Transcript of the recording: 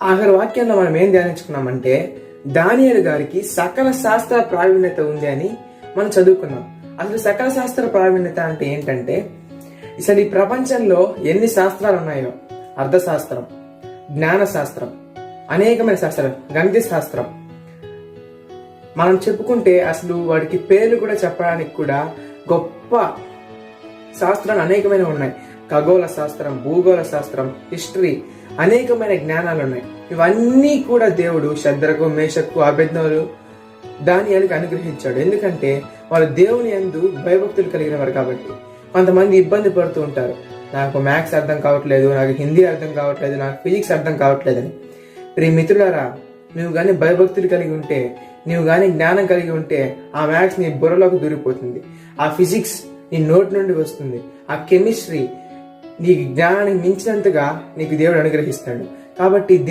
ఆఖరి వాక్యంలో మనం ఏం ధ్యానించుకున్నామంటే దానియేలు గారికి సకల శాస్త్ర ప్రావీణ్యత ఉంది అని మనం చదువుకున్నాం. అసలు సకల శాస్త్ర ప్రావీణ్యత అంటే ఏంటంటే, అసలు ఈ ప్రపంచంలో ఎన్ని శాస్త్రాలు ఉన్నాయో, అర్థశాస్త్రం, జ్ఞాన శాస్త్రం, అనేకమైన శాస్త్రాలు, గణిత శాస్త్రం మనం చెప్పుకుంటే అసలు వాడికి పేర్లు కూడా చెప్పడానికి కూడా గొప్ప శాస్త్రాలు అనేకమైన ఉన్నాయి. ఖగోళ శాస్త్రం, భూగోళ శాస్త్రం, హిస్టరీ, అనేకమైన జ్ఞానాలు ఉన్నాయి. ఇవన్నీ కూడా దేవుడు శద్రకు, మేషకు, అబేద్నెగోలు, దానియేలుకు అనుగ్రహించాడు. ఎందుకంటే వాళ్ళు దేవుని యందు భయభక్తులు కలిగిన వారు కాబట్టి. కొంతమంది ఇబ్బంది పడుతూ ఉంటారు, నాకు మ్యాథ్స్ అర్థం కావట్లేదు, నాకు హిందీ అర్థం కావట్లేదు, నాకు ఫిజిక్స్ అర్థం కావట్లేదని. ప్రియ మిత్రులారా, నువ్వు కానీ భయభక్తులు కలిగి ఉంటే, నువ్వు కానీ జ్ఞానం కలిగి ఉంటే, ఆ మ్యాథ్స్ నీ బుర్రలోకి దూరిపోతుంది, ఆ ఫిజిక్స్ నీ నోటి నుండి వస్తుంది, ఆ కెమిస్ట్రీ నీ జ్ఞానానికి మించినంతగా నీకు దేవుడు అనుగ్రహిస్తాడు. కాబట్టి